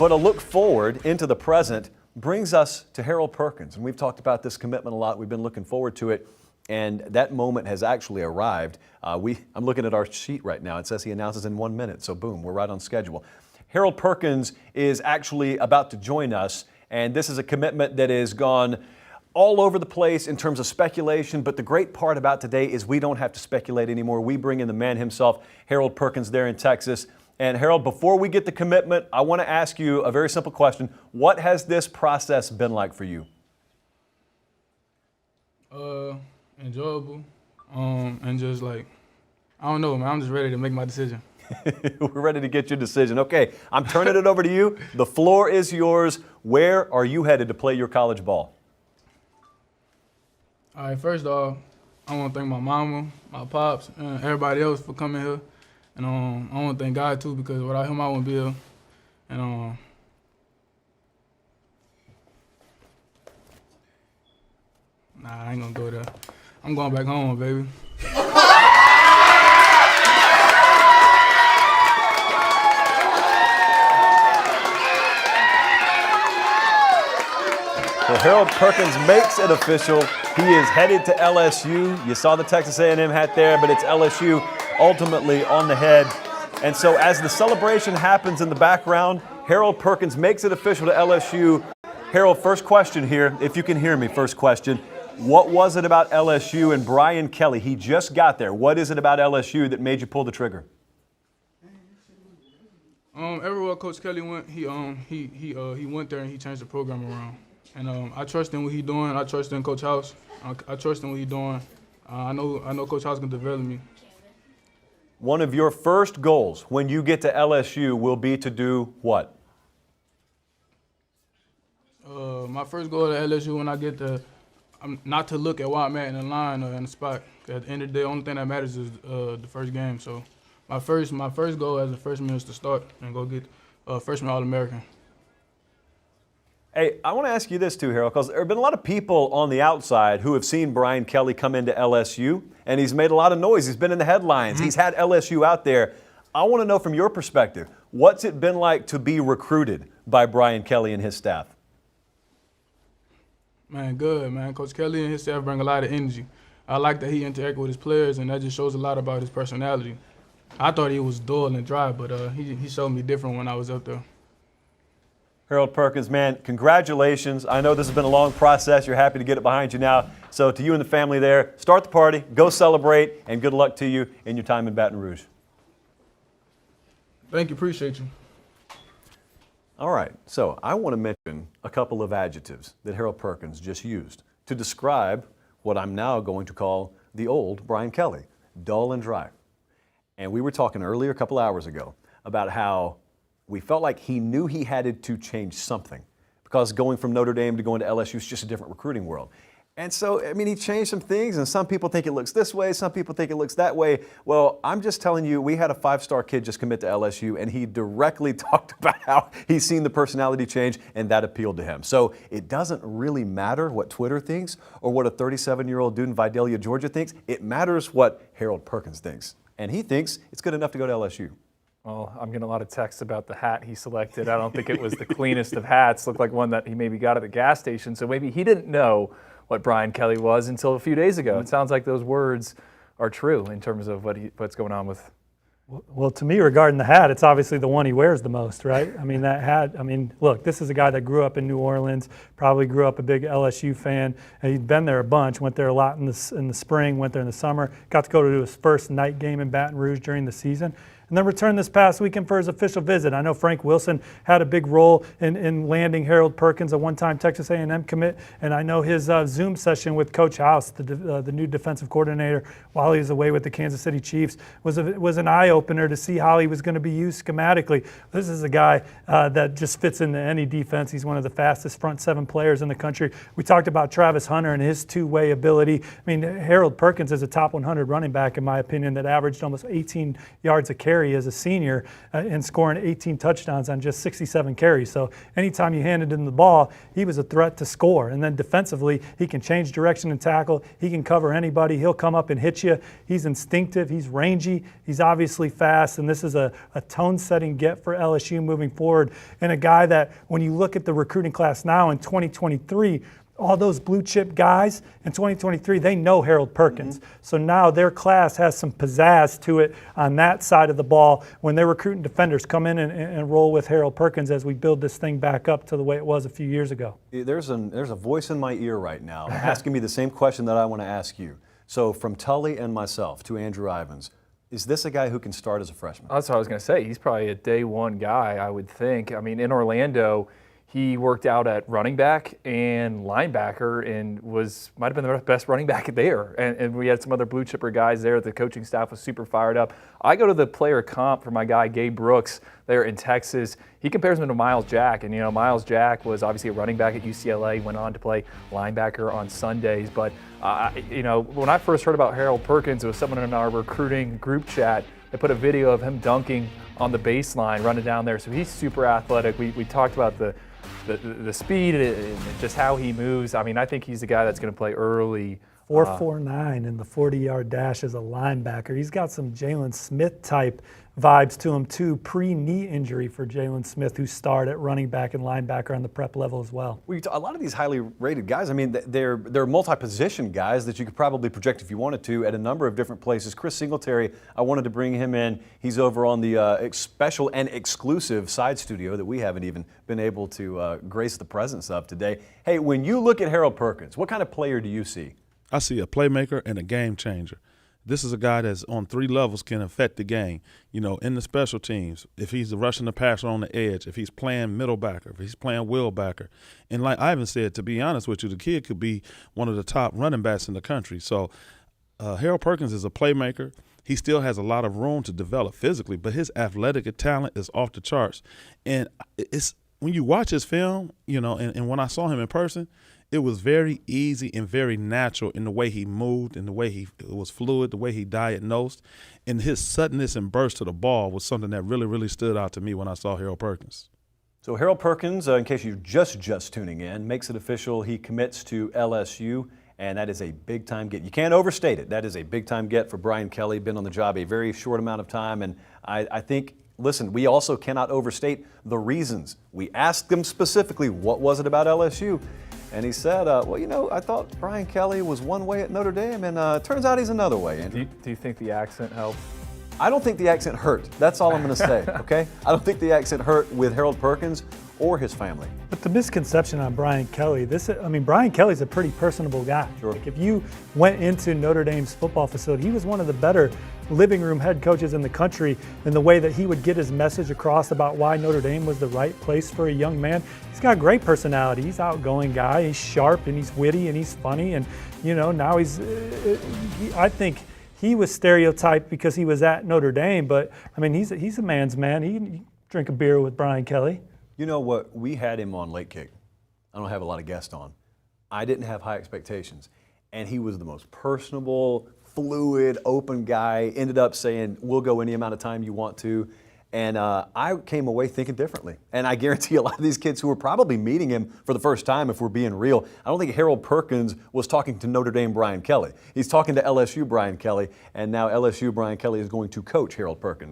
But a look forward into the present brings us to Harold Perkins. And we've talked about this commitment a lot. We've been looking forward to it. And that moment has actually arrived. I'm looking at our sheet right now. It says he announces in 1 minute. So boom, we're right on schedule. Harold Perkins is actually about to join us. And this is a commitment that has gone all over the place in terms of speculation. But the great part about today is we don't have to speculate anymore. We bring in the man himself, Harold Perkins, there in Texas. And Harold, before we get the commitment, I want to ask you a very simple question. What has this process been like for you? Enjoyable. And just like, I don't know, man. I'm just ready to make my decision. We're ready to get your decision. Okay, I'm turning it over to you. The floor is yours. Where are you headed to play your college ball? All right, first off, I want to thank my mama, my pops, and everybody else for coming here. And I want to thank God, too, because without him, I wouldn't be here. And nah, I ain't going to go there. I'm going back home, baby. Well, Harold Perkins makes it official. He is headed to LSU. You saw the Texas A&M hat there, but it's LSU ultimately on the head. And so as the celebration happens in the background, Harold Perkins makes it official to LSU. Harold, first question here, if you can hear me, first question. What was it about LSU and Brian Kelly? He just got there. What is it about LSU that made you pull the trigger? Everywhere Coach Kelly went, he went there and he changed the program around. And I trust in what he's doing. I trust in Coach House. I trust in what he's doing. I know Coach House can develop me. One of your first goals when you get to LSU will be to do what? My first goal at LSU when I get there, not to look at where I'm at in the line or in the spot. At the end of the day, the only thing that matters is the first game. So my first goal as a freshman is to start and go get freshman All-American. Hey, I want to ask you this too, Harold, because there have been a lot of people on the outside who have seen Brian Kelly come into LSU, and he's made a lot of noise. He's been in the headlines. Mm-hmm. He's had LSU out there. I want to know from your perspective, what's it been like to be recruited by Brian Kelly and his staff? Man, good, man. Coach Kelly and his staff bring a lot of energy. I like that he interacts with his players, and that just shows a lot about his personality. I thought he was dull and dry, but he showed me different when I was up there. Harold Perkins, man, congratulations. I know this has been a long process. You're happy to get it behind you now. So to you and the family there, start the party, go celebrate, and good luck to you in your time in Baton Rouge. Thank you. Appreciate you. All right, so I want to mention a couple of adjectives that Harold Perkins just used to describe what I'm now going to call the old Brian Kelly, dull and dry. And we were talking earlier, a couple hours ago, about how we felt like he knew he had to change something because going from Notre Dame to going to LSU is just a different recruiting world. And so, I mean, he changed some things, and some people think it looks this way, some people think it looks that way. Well, I'm just telling you, we had a 5-star kid just commit to LSU, and he directly talked about how he's seen the personality change, and that appealed to him. So it doesn't really matter what Twitter thinks or what a 37-year-old dude in Vidalia, Georgia thinks. It matters what Harold Perkins thinks, and he thinks it's good enough to go to LSU. Well, I'm getting a lot of texts about the hat he selected. I don't think it was the cleanest of hats. Looked like one that he maybe got at the gas station. So maybe he didn't know what Brian Kelly was until a few days ago. It sounds like those words are true in terms of what's going on with. Well, to me, regarding the hat, it's obviously the one he wears the most, right? I mean, that hat, look, this is a guy that grew up in New Orleans, probably grew up a big LSU fan, and he'd been there a bunch, went there a lot in the spring, went there in the summer, got to go to his first night game in Baton Rouge during the season. And then returned this past weekend for his official visit. I know Frank Wilson had a big role in landing Harold Perkins, a one-time Texas A&M commit, and I know his Zoom session with Coach House, the new defensive coordinator, while he was away with the Kansas City Chiefs, was an eye-opener to see how he was going to be used schematically. This is a guy that just fits into any defense. He's one of the fastest front seven players in the country. We talked about Travis Hunter and his two-way ability. I mean, Harold Perkins is a top 100 running back, in my opinion, that averaged almost 18 yards a carry carry as a senior and scoring 18 touchdowns on just 67 carries. So anytime you handed him the ball, he was a threat to score. And then defensively, he can change direction and tackle. He can cover anybody. He'll come up and hit you. He's instinctive. He's rangy. He's obviously fast. And this is a tone-setting get for LSU moving forward. And a guy that, when you look at the recruiting class now in 2023, all those blue chip guys in 2023, they know Harold Perkins. Mm-hmm. So now their class has some pizzazz to it on that side of the ball when they're recruiting defenders. Come in and roll with Harold Perkins as we build this thing back up to the way it was a few years ago. There's a voice in my ear right now asking me the same question that I want to ask you. So from Tully and myself to Andrew Ivins, is this a guy who can start as a freshman? That's what I was going to say. He's probably a day one guy, I would think. I mean, in Orlando, he worked out at running back and linebacker and might have been the best running back there. And we had some other blue chipper guys there. The coaching staff was super fired up. I go to the player comp for my guy, Gabe Brooks, there in Texas. He compares him to Miles Jack. And, Miles Jack was obviously a running back at UCLA, went on to play linebacker on Sundays. But, when I first heard about Harold Perkins, it was someone in our recruiting group chat. They put a video of him dunking on the baseline, running down there. So he's super athletic. We talked about the speed and just how he moves. I mean, I think he's the guy that's going to play early. 4.49 in the 40-yard dash as a linebacker. He's got some Jalen Smith type vibes to him too, pre-knee injury for Jalen Smith, who starred at running back and linebacker on the prep level as well. A lot of these highly rated guys, I mean, they're multi-position guys that you could probably project if you wanted to at a number of different places. Chris Singletary, I wanted to bring him in. He's over on the special and exclusive side studio that we haven't even been able to grace the presence of today. Hey, when you look at Harold Perkins, what kind of player do you see? I see a playmaker and a game changer. This is a guy that's on 3 levels, can affect the game. In the special teams, if he's rushing the passer on the edge, if he's playing middle backer, if he's playing wheel backer. And like Ivan said, to be honest with you, the kid could be one of the top running backs in the country. So Harold Perkins is a playmaker. He still has a lot of room to develop physically, but his athletic talent is off the charts. And it's when you watch his film, and when I saw him in person, it was very easy and very natural in the way he moved, and the way it was fluid, the way he diagnosed, and his suddenness and burst to the ball was something that really, really stood out to me when I saw Harold Perkins. So Harold Perkins, in case you're just tuning in, makes it official. He commits to LSU, and that is a big-time get. You can't overstate it. That is a big-time get for Brian Kelly. Been on the job a very short amount of time, and I think, listen, we also cannot overstate the reasons. We asked him specifically, what was it about LSU? And he said, I thought Brian Kelly was one way at Notre Dame, and turns out he's another way, Andrew. Do you think the accent helped? I don't think the accent hurt. That's all I'm going to say, okay? I don't think the accent hurt with Harold Perkins or his family. But the misconception on Brian Kelly, Brian Kelly's a pretty personable guy. Sure. Like if you went into Notre Dame's football facility, he was one of the better living room head coaches in the country in the way that he would get his message across about why Notre Dame was the right place for a young man. He's got great personality. He's an outgoing guy. He's sharp and he's witty and he's funny. And, now I think he was stereotyped because he was at Notre Dame. But, he's a man's man. He can drink a beer with Brian Kelly. You know what? We had him on Late Kick. I don't have a lot of guests on. I didn't have high expectations. And he was the most personable, fluid, open guy. Ended up saying, we'll go any amount of time you want to. And I came away thinking differently. And I guarantee a lot of these kids who are probably meeting him for the first time, if we're being real, I don't think Harold Perkins was talking to Notre Dame Brian Kelly. He's talking to LSU Brian Kelly. And now LSU Brian Kelly is going to coach Harold Perkins.